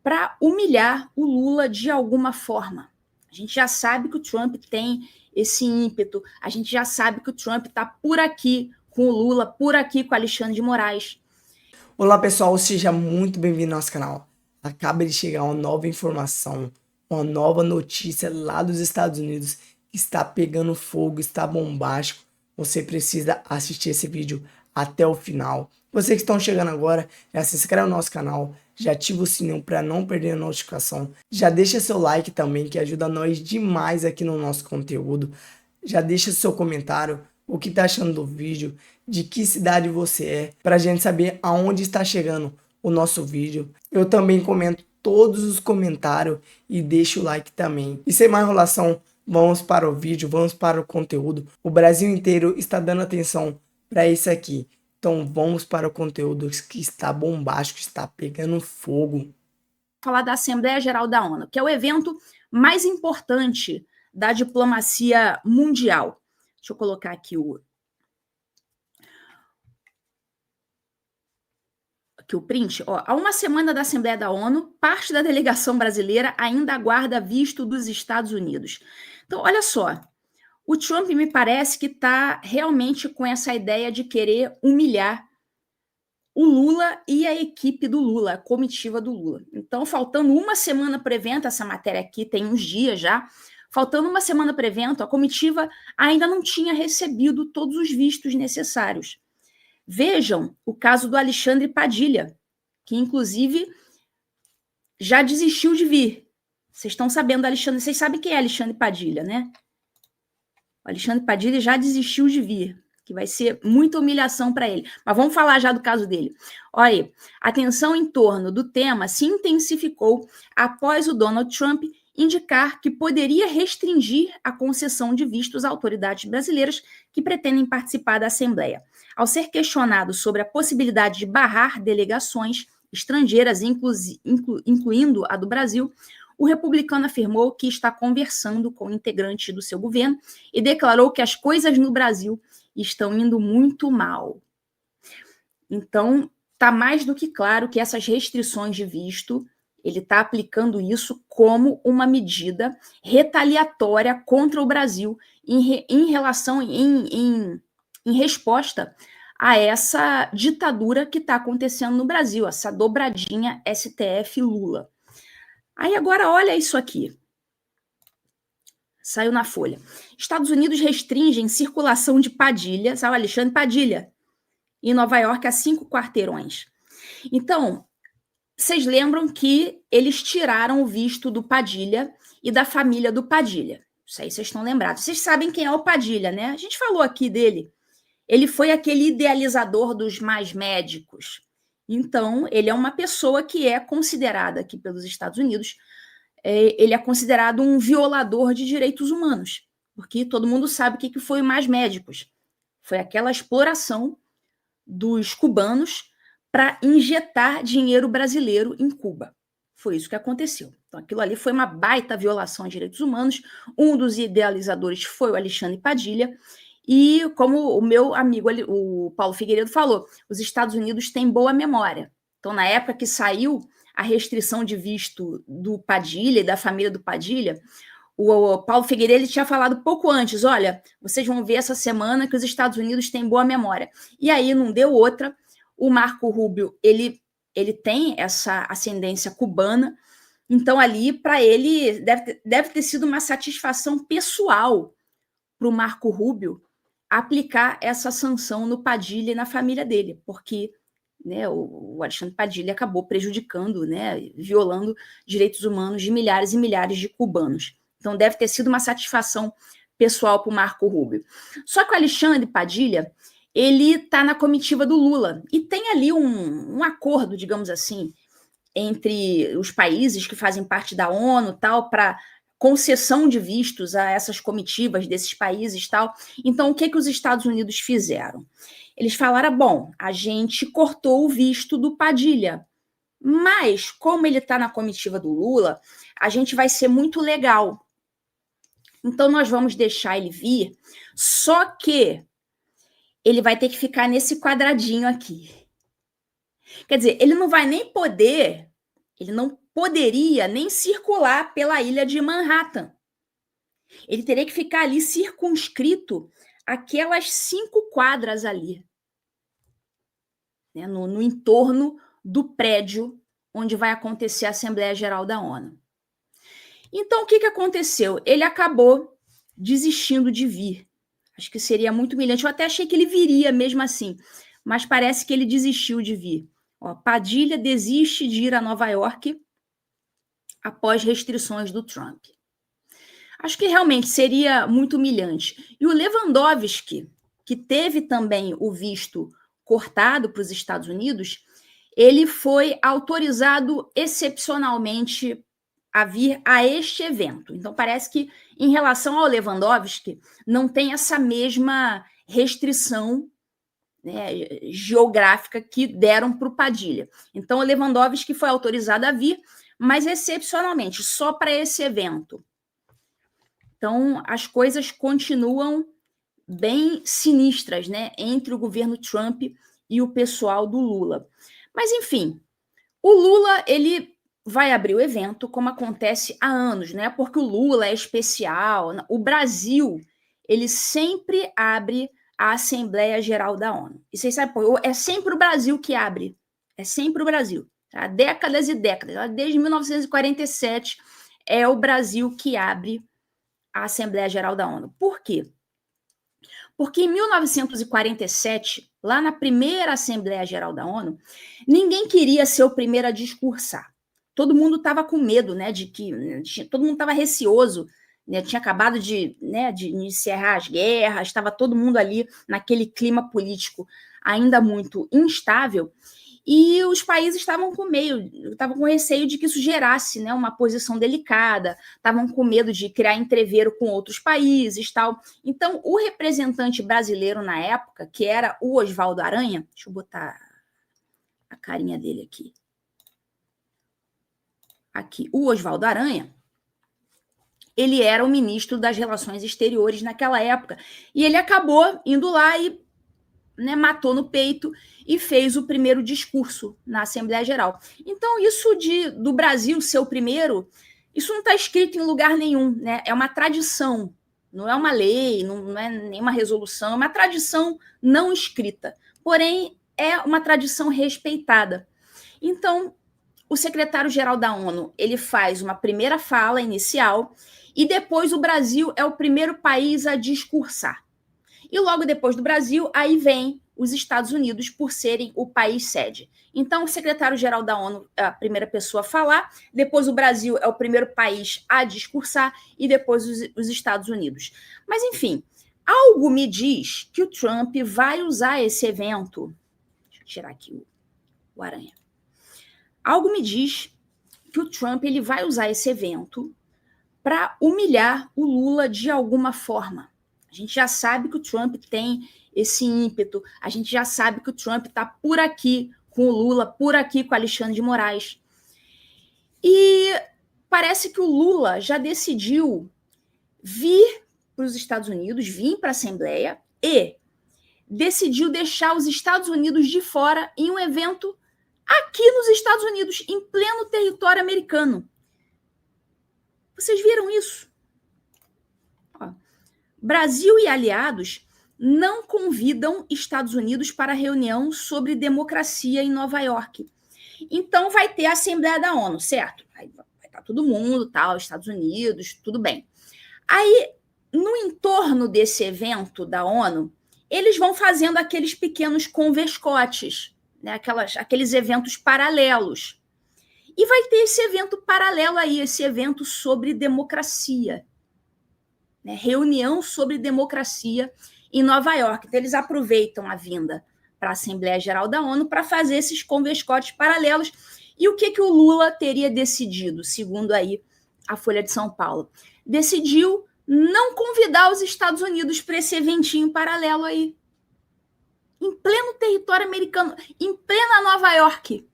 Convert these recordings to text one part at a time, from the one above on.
para humilhar o Lula de alguma forma. A gente já sabe que o Trump tem esse ímpeto, a gente já sabe que o Trump está por aqui com o Lula, por aqui com o Alexandre de Moraes. Olá pessoal, seja muito bem-vindo ao nosso canal. Acaba de chegar uma nova informação, uma nova notícia lá dos Estados Unidos que está pegando fogo, está bombástico. Você precisa assistir esse vídeo até o final. Vocês que estão chegando agora, já se inscreve no nosso canal, já ativa o sininho para não perder a notificação. Já deixa seu like também, que ajuda nós demais aqui no nosso conteúdo. Já deixa seu comentário, o que tá achando do vídeo, de que cidade você é, pra gente saber aonde está chegando o nosso vídeo. Eu também comento todos os comentários e deixo o like também. E sem mais enrolação, vamos para o vídeo, vamos para o conteúdo. O Brasil inteiro está dando atenção para isso aqui. Então vamos para o conteúdo que está bombástico, está pegando fogo. Falar da Assembleia Geral da ONU, que é o evento mais importante da diplomacia mundial. Deixa eu colocar aqui o print. Há uma semana da Assembleia da ONU, parte da delegação brasileira ainda aguarda visto dos Estados Unidos. Então, olha só, o Trump me parece que está realmente com essa ideia de querer humilhar o Lula e a equipe do Lula, a comitiva do Lula. Então, faltando uma semana para o evento, essa matéria aqui tem uns dias já, faltando uma semana para o evento, a comitiva ainda não tinha recebido todos os vistos necessários. Vejam o caso do Alexandre Padilha, que inclusive já desistiu de vir. Vocês estão sabendo, Alexandre, vocês sabem quem é Alexandre Padilha, né? O Alexandre Padilha já desistiu de vir, que vai ser muita humilhação para ele. Mas vamos falar já do caso dele. Olha aí, a tensão em torno do tema se intensificou após o Donald Trump indicar que poderia restringir a concessão de vistos a autoridades brasileiras que pretendem participar da Assembleia. Ao ser questionado sobre a possibilidade de barrar delegações estrangeiras, incluindo a do Brasil, o republicano afirmou que está conversando com integrantes do seu governo e declarou que as coisas no Brasil estão indo muito mal. Então, está mais do que claro que essas restrições de visto, ele está aplicando isso como uma medida retaliatória contra o Brasil em resposta a essa ditadura que está acontecendo no Brasil, essa dobradinha STF-Lula. Aí agora olha isso aqui. Saiu na Folha. Estados Unidos restringem circulação de Padilha, sabe, Alexandre Padilha, em Nova York a 5 quarteirões. Então, vocês lembram que eles tiraram o visto do Padilha e da família do Padilha. Isso aí vocês estão lembrados. Vocês sabem quem é o Padilha, né? A gente falou aqui dele. Ele foi aquele idealizador dos mais médicos. Então, ele é uma pessoa que é considerada aqui pelos Estados Unidos, ele é considerado um violador de direitos humanos, porque todo mundo sabe o que foi o Mais Médicos. Foi aquela exploração dos cubanos para injetar dinheiro brasileiro em Cuba. Foi isso que aconteceu. Então, aquilo ali foi uma baita violação de direitos humanos. Um dos idealizadores foi o Alexandre Padilha. E como o meu amigo, o Paulo Figueiredo, falou, os Estados Unidos têm boa memória. Então, na época que saiu a restrição de visto do Padilha e da família do Padilha, o Paulo Figueiredo tinha falado pouco antes, olha, vocês vão ver essa semana que os Estados Unidos têm boa memória. E aí não deu outra. O Marco Rubio, ele tem essa ascendência cubana, então ali, para ele, deve ter sido uma satisfação pessoal para o Marco Rubio aplicar essa sanção no Padilha e na família dele, porque, né, o Alexandre Padilha acabou prejudicando, né, violando direitos humanos de milhares e milhares de cubanos. Então, deve ter sido uma satisfação pessoal para o Marco Rubio. Só que o Alexandre Padilha, ele está na comitiva do Lula, e tem ali um acordo, digamos assim, entre os países que fazem parte da ONU, tal, para concessão de vistos a essas comitivas desses países, tal. Então, o que os Estados Unidos fizeram? Eles falaram, bom, a gente cortou o visto do Padilha, mas como ele está na comitiva do Lula, a gente vai ser muito legal. Então, nós vamos deixar ele vir, só que ele vai ter que ficar nesse quadradinho aqui. Quer dizer, ele não vai nem poder Ele não poderia nem circular pela ilha de Manhattan. Ele teria que ficar ali circunscrito aquelas 5 quadras ali, né, no entorno do prédio onde vai acontecer a Assembleia Geral da ONU. Então, o que aconteceu? Ele acabou desistindo de vir. Acho que seria muito humilhante. Eu até achei que ele viria mesmo assim, mas parece que ele desistiu de vir. Ó, Padilha desiste de ir a Nova York após restrições do Trump. Acho que realmente seria muito humilhante. E o Lewandowski, que teve também o visto cortado para os Estados Unidos, ele foi autorizado excepcionalmente a vir a este evento. Então, parece que, em relação ao Lewandowski, não tem essa mesma restrição, né, geográfica que deram para o Padilha. Então, o Lewandowski foi autorizado a vir, mas excepcionalmente, só para esse evento. Então, as coisas continuam bem sinistras, né, entre o governo Trump e o pessoal do Lula. Mas, enfim, o Lula, ele vai abrir o evento, como acontece há anos, né? Porque o Lula é especial. O Brasil, ele sempre abre a Assembleia Geral da ONU. E vocês sabem, é sempre o Brasil que abre. É sempre o Brasil. Há décadas e décadas. Desde 1947, é o Brasil que abre a Assembleia Geral da ONU. Por quê? Porque em 1947, lá na primeira Assembleia Geral da ONU, ninguém queria ser o primeiro a discursar. Todo mundo estava com medo, né, todo mundo estava receoso, né, tinha acabado de encerrar as guerras, estava todo mundo ali naquele clima político ainda muito instável, e os países estavam com receio de que isso gerasse, né, uma posição delicada, estavam com medo de criar entrevero com outros países, tal. Então, o representante brasileiro na época, que era o Oswaldo Aranha, deixa eu botar a carinha dele aqui, o Oswaldo Aranha, ele era o ministro das Relações Exteriores naquela época, e ele acabou indo lá e, né, matou no peito e fez o primeiro discurso na Assembleia Geral. Então, isso do Brasil ser o primeiro, isso não está escrito em lugar nenhum, né? É uma tradição, não é uma lei, não é nenhuma resolução, é uma tradição não escrita, porém é uma tradição respeitada. Então, o secretário-geral da ONU, ele faz uma primeira fala inicial e depois o Brasil é o primeiro país a discursar. E logo depois do Brasil, aí vem os Estados Unidos por serem o país sede. Então, o secretário-geral da ONU é a primeira pessoa a falar, depois o Brasil é o primeiro país a discursar e depois os Estados Unidos. Mas, enfim, algo me diz que o Trump vai usar esse evento. Deixa eu tirar aqui o Aranha. Algo me diz que o Trump ele vai usar esse evento para humilhar o Lula de alguma forma. A gente já sabe que o Trump tem esse ímpeto, a gente já sabe que o Trump está por aqui com o Lula, por aqui com o Alexandre de Moraes. E parece que o Lula já decidiu vir para os Estados Unidos, vir para a Assembleia e decidiu deixar os Estados Unidos de fora em um evento aqui nos Estados Unidos, em pleno território americano. Vocês viram isso? Ó, Brasil e aliados não convidam Estados Unidos para reunião sobre democracia em Nova York. Então vai ter a Assembleia da ONU, certo? Aí vai estar todo mundo, tal, Estados Unidos, tudo bem. Aí, no entorno desse evento da ONU, eles vão fazendo aqueles pequenos converscotes, né? Aqueles eventos paralelos. E vai ter esse evento paralelo aí, esse evento sobre democracia, né? Reunião sobre democracia em Nova York. Então, eles aproveitam a vinda para a Assembleia Geral da ONU para fazer esses converscotes paralelos. E o que o Lula teria decidido, segundo aí a Folha de São Paulo? Decidiu não convidar os Estados Unidos para esse eventinho paralelo aí, em pleno território americano, em plena Nova York.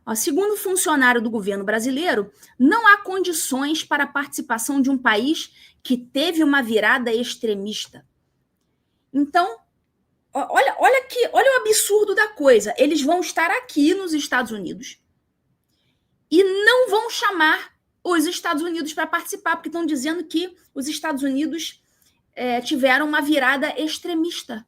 Ó, segundo funcionário do governo brasileiro, não há condições para a participação de um país que teve uma virada extremista. Então, olha o absurdo da coisa. Eles vão estar aqui nos Estados Unidos, vão chamar os Estados Unidos para participar, porque estão dizendo que os Estados Unidos tiveram uma virada extremista.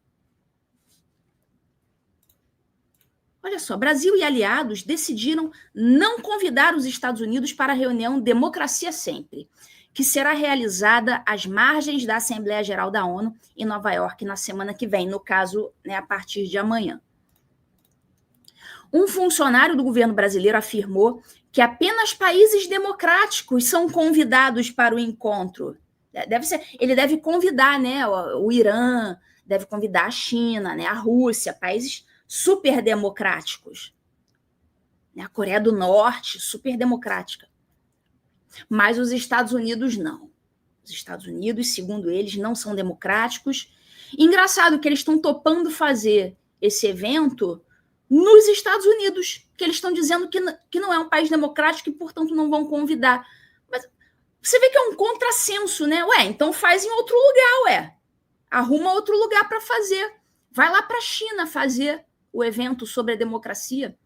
Olha só, Brasil e aliados decidiram não convidar os Estados Unidos para a reunião Democracia Sempre, que será realizada às margens da Assembleia Geral da ONU em Nova York na semana que vem, no caso, a partir de amanhã. Um funcionário do governo brasileiro afirmou que apenas países democráticos são convidados para o encontro. Ele deve convidar, o Irã, deve convidar a China, a Rússia, países super democráticos. A Coreia do Norte, super democrática. Mas os Estados Unidos não. Os Estados Unidos, segundo eles, não são democráticos. Engraçado que eles estão topando fazer esse evento nos Estados Unidos, que eles estão dizendo que não é um país democrático e, portanto, não vão convidar. Mas você vê que é um contrassenso, né? Então faz em outro lugar, Arruma outro lugar para fazer. Vai lá para a China fazer o evento sobre a democracia.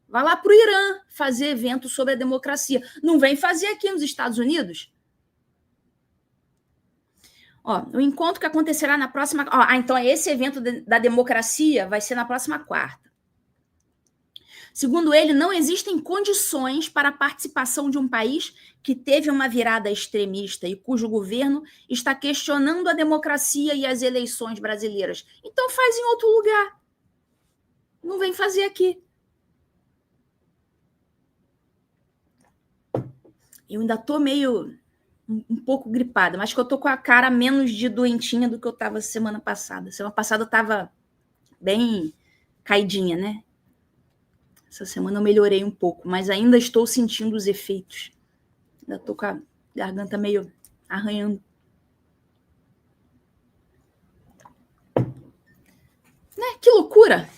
Vai lá para o Irã fazer evento sobre a democracia. Não vem fazer aqui nos Estados Unidos? O encontro que acontecerá na próxima... então esse evento da democracia vai ser na próxima quarta. Segundo ele, não existem condições para a participação de um país que teve uma virada extremista e cujo governo está questionando a democracia e as eleições brasileiras. Então faz em outro lugar. Não vem fazer aqui. Eu ainda estou meio um pouco gripada, mas que eu estou com a cara menos de doentinha do que eu estava semana passada. Semana passada eu estava bem caidinha, né? Essa semana eu melhorei um pouco, mas ainda estou sentindo os efeitos. Ainda estou com a garganta meio arranhando. Né? Que loucura!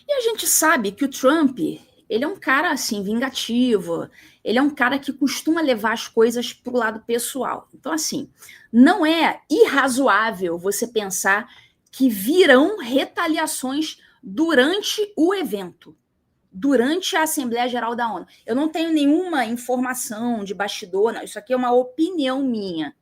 E a gente sabe que o Trump, ele é um cara, assim, vingativo. Ele é um cara que costuma levar as coisas para o lado pessoal. Então, assim, não é irrazoável você pensar que virão retaliações durante o evento, durante a Assembleia Geral da ONU. Eu não tenho nenhuma informação de bastidor, não. Isso aqui é uma opinião minha.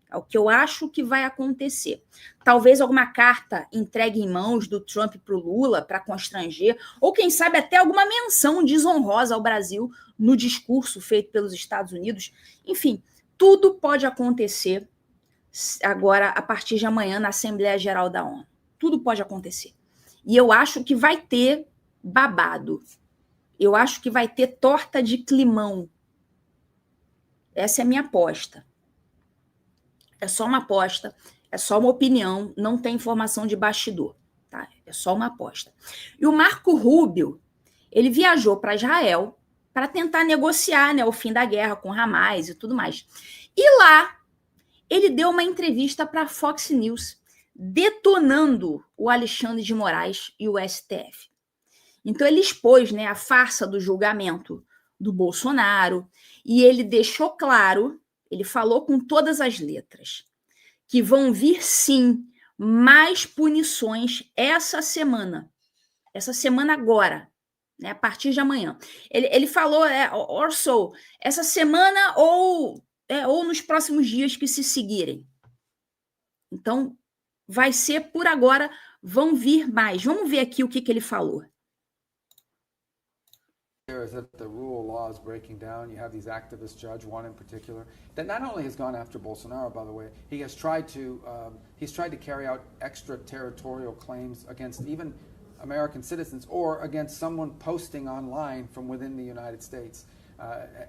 É o que eu acho que vai acontecer. Talvez alguma carta entregue em mãos do Trump para o Lula para constranger, ou quem sabe até alguma menção desonrosa ao Brasil no discurso feito pelos Estados Unidos. Enfim, tudo pode acontecer agora, a partir de amanhã, na Assembleia Geral da ONU. Tudo pode acontecer. E eu acho que vai ter babado. Eu acho que vai ter torta de climão. Essa é a minha aposta. É só uma aposta, é só uma opinião, não tem informação de bastidor, tá? É só uma aposta. E o Marco Rubio, ele viajou para Israel para tentar negociar, o fim da guerra com Hamas e tudo mais. E lá, ele deu uma entrevista para a Fox News, detonando o Alexandre de Moraes e o STF. Então, ele expôs, a farsa do julgamento do Bolsonaro, e ele deixou claro, ele falou com todas as letras, que vão vir, sim, mais punições essa semana agora, a partir de amanhã. Ele falou, or so, essa semana ou nos próximos dias que se seguirem. Então, vai ser por agora, vão vir mais. Vamos ver aqui o que ele falou. Is that the rule of law is breaking down. You have these activist judge, one in particular, that not only has gone after Bolsonaro, by the way, he has tried to carry out extraterritorial claims against even American citizens or against someone posting online from within the United States,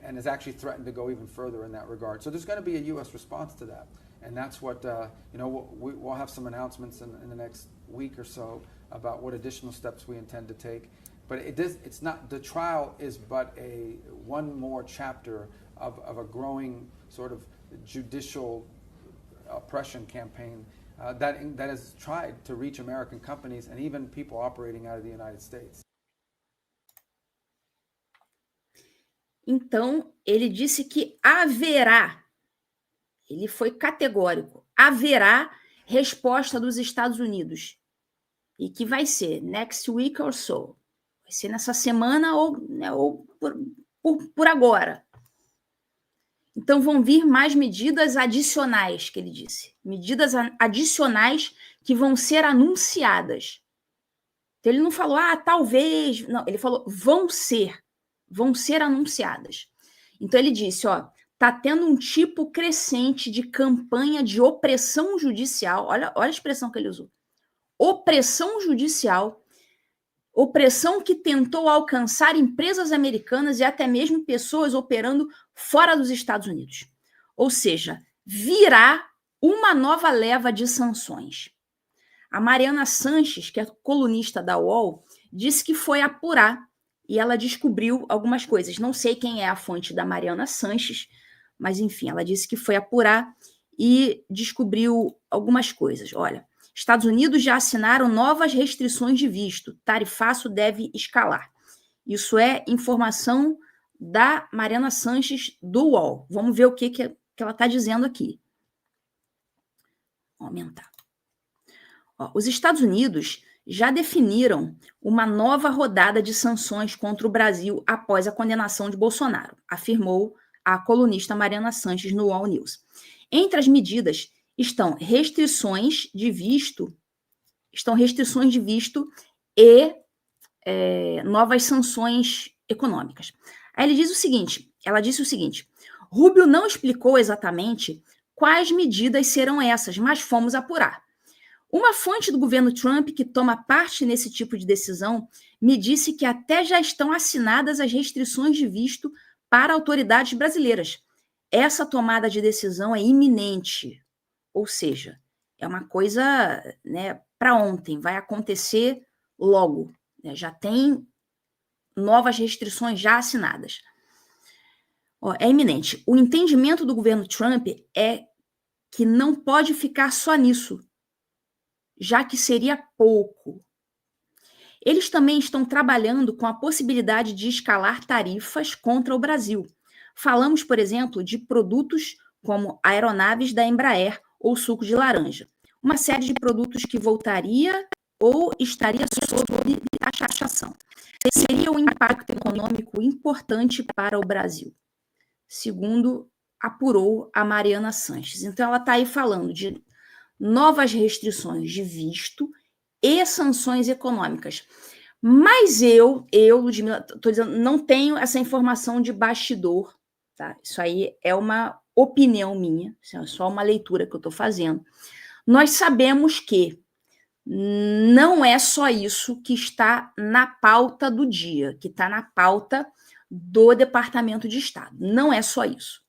and has actually threatened to go even further in that regard. So there's going to be a U.S. response to that, and that's what we'll have some announcements in the next week or so about what additional steps we intend to take. But it's not, the trial is but one more chapter of a growing sort of judicial oppression campaign that has tried to reach American companies and even people operating out of the United States. Então, ele disse que haverá, ele foi categórico, haverá resposta dos Estados Unidos. e que vai ser next week or so. Vai ser nessa semana ou, né, ou por agora. Então, vão vir mais medidas adicionais, que ele disse. Medidas adicionais que vão ser anunciadas. Então, ele não falou, talvez. Não, ele falou, vão ser anunciadas. Então, ele disse, está tendo um tipo crescente de campanha de opressão judicial. Olha a expressão que ele usou. Opressão judicial. Opressão que tentou alcançar empresas americanas e até mesmo pessoas operando fora dos Estados Unidos. Ou seja, virá uma nova leva de sanções. A Mariana Sanches, que é colunista da UOL, disse que foi apurar e ela descobriu algumas coisas. Não sei quem é a fonte da Mariana Sanches, mas enfim, ela disse que foi apurar e descobriu algumas coisas. Olha, Estados Unidos já assinaram novas restrições de visto. Tarifaço deve escalar. Isso é informação da Mariana Sanches do UOL. Vamos ver o que ela está dizendo aqui. Vou aumentar. Os Estados Unidos já definiram uma nova rodada de sanções contra o Brasil após a condenação de Bolsonaro, afirmou a colunista Mariana Sanches no UOL News. Entre as medidas estão restrições de visto e novas sanções econômicas. Aí ela disse o seguinte, Rubio não explicou exatamente quais medidas serão essas, mas fomos apurar. Uma fonte do governo Trump que toma parte nesse tipo de decisão me disse que até já estão assinadas as restrições de visto para autoridades brasileiras. Essa tomada de decisão é iminente. Ou seja, é uma coisa, né, para ontem, vai acontecer logo. Né? Já tem novas restrições já assinadas. É iminente. O entendimento do governo Trump é que não pode ficar só nisso, já que seria pouco. Eles também estão trabalhando com a possibilidade de escalar tarifas contra o Brasil. Falamos, por exemplo, de produtos como aeronaves da Embraer ou suco de laranja. Uma série de produtos que voltaria ou estaria sob a taxação. Seria um impacto econômico importante para o Brasil, segundo apurou a Mariana Sanches. Então, ela está aí falando de novas restrições de visto e sanções econômicas. Mas eu, Ludmila, estou dizendo, não tenho essa informação de bastidor, tá? Isso aí é uma opinião minha, isso é só uma leitura que eu estou fazendo. Nós sabemos que não é só isso que está na pauta do dia, que está na pauta do Departamento de Estado. Não é só isso.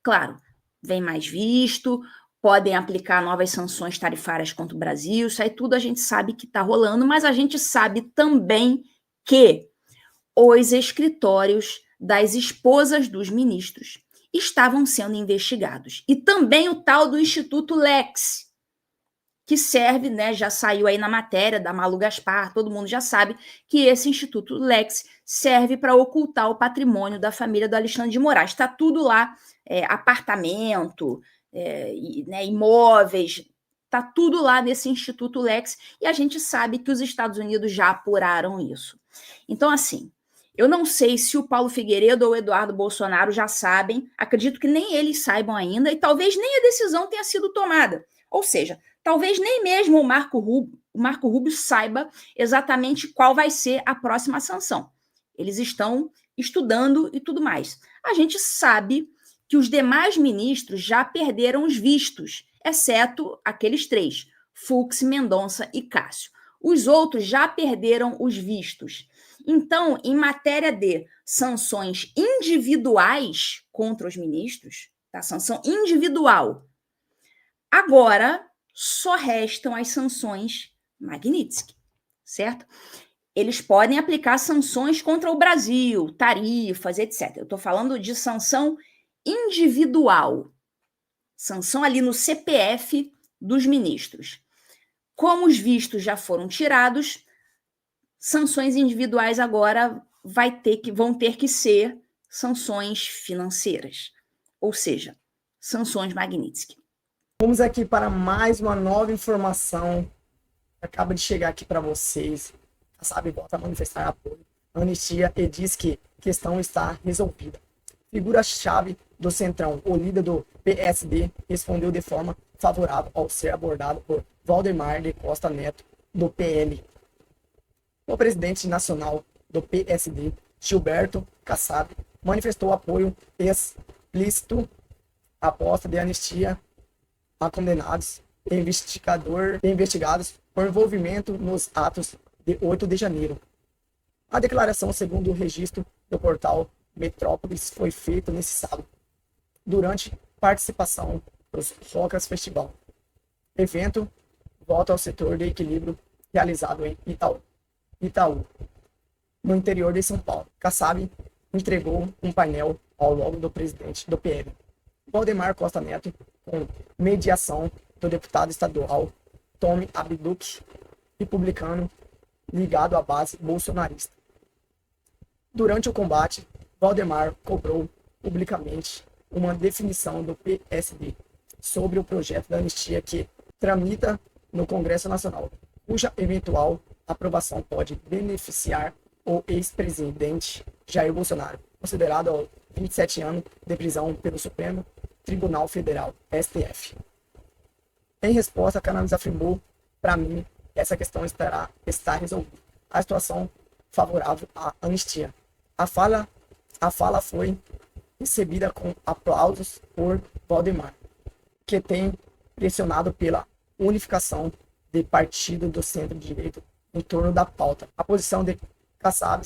Claro, vem mais visto, podem aplicar novas sanções tarifárias contra o Brasil, isso aí tudo a gente sabe que está rolando, mas a gente sabe também que os escritórios das esposas dos ministros estavam sendo investigados. E também o tal do Instituto Lex, que serve, né, já saiu aí na matéria da Malu Gaspar, todo mundo já sabe que esse Instituto Lex serve para ocultar o patrimônio da família do Alexandre de Moraes. Está tudo lá, apartamento, né, imóveis, está tudo lá nesse Instituto Lex, e a gente sabe que os Estados Unidos já apuraram isso. Então, assim, eu não sei se o Paulo Figueiredo ou o Eduardo Bolsonaro já sabem, acredito que nem eles saibam ainda, e talvez nem a decisão tenha sido tomada. Ou seja, talvez nem mesmo o Marco Rubio saiba exatamente qual vai ser a próxima sanção. Eles estão estudando e tudo mais. A gente sabe que os demais ministros já perderam os vistos, exceto aqueles 3, Fux, Mendonça e Cássio. Os outros já perderam os vistos. Então, em matéria de sanções individuais contra os ministros, tá? Sanção individual, agora só restam as sanções Magnitsky, certo? Eles podem aplicar sanções contra o Brasil, tarifas, etc. Eu estou falando de sanção individual, sanção ali no CPF dos ministros. Como os vistos já foram tirados, sanções individuais agora vão ter que ser sanções financeiras, ou seja, sanções Magnitsky. Vamos aqui para mais uma nova informação acaba de chegar aqui para vocês. Kassab volta a manifestar apoio à anistia e diz que a questão está resolvida. Figura-chave do Centrão, o líder do PSD, respondeu de forma favorável ao ser abordado por Valdemar de Costa Neto, do PL. O presidente nacional do PSD, Gilberto Kassab, manifestou apoio explícito à proposta de anistia a condenados e investigados por envolvimento nos atos de 8 de janeiro. A declaração, segundo o registro do portal Metrópolis, foi feita nesse sábado, durante participação dos Rocas Festival, evento volta ao setor de equilíbrio realizado em Itaú, no interior de São Paulo. Kassab entregou um painel ao logo do presidente do PL, Valdemar Costa Neto, com mediação do deputado estadual Tomi Abduch, republicano ligado à base bolsonarista. Durante o combate, Valdemar cobrou publicamente uma definição do PSD sobre o projeto da anistia que tramita no Congresso Nacional, cuja eventual aprovação pode beneficiar o ex-presidente Jair Bolsonaro, considerado aos 27 anos de prisão pelo Supremo Tribunal Federal, STF. Em resposta, Cannabis afirmou: para mim, essa questão está resolvida. A situação favorável à anistia. A fala foi recebida com aplausos por Valdemar, que tem pressionado pela unificação de partido do centro-direita em torno da pauta. A posição de Kassab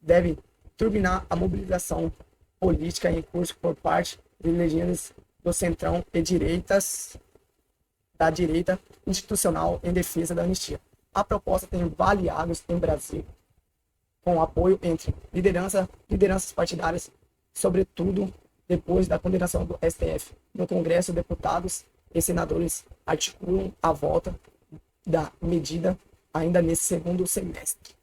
deve turbinar a mobilização política em curso por parte de legendas do centrão e da direita institucional em defesa da anistia. A proposta tem aliados em Brasil, com apoio entre lideranças partidárias, sobretudo depois da condenação do STF. No Congresso, deputados e senadores articulam a volta da medida ainda nesse segundo semestre.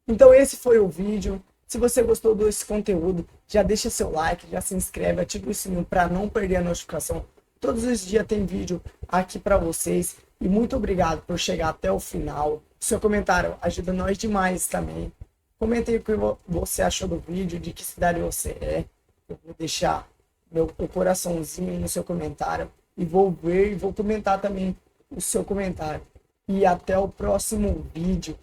Então esse foi o vídeo. Se você gostou desse conteúdo, já deixa seu like, já se inscreve, ativa o sininho para não perder a notificação. Todos os dias tem vídeo aqui para vocês. E muito obrigado por chegar até o final. Seu comentário ajuda nós demais também. Comente aí o que você achou do vídeo, de que cidade você é. Eu vou deixar o coraçãozinho no seu comentário. E vou ver e vou comentar também o seu comentário. E até o próximo vídeo.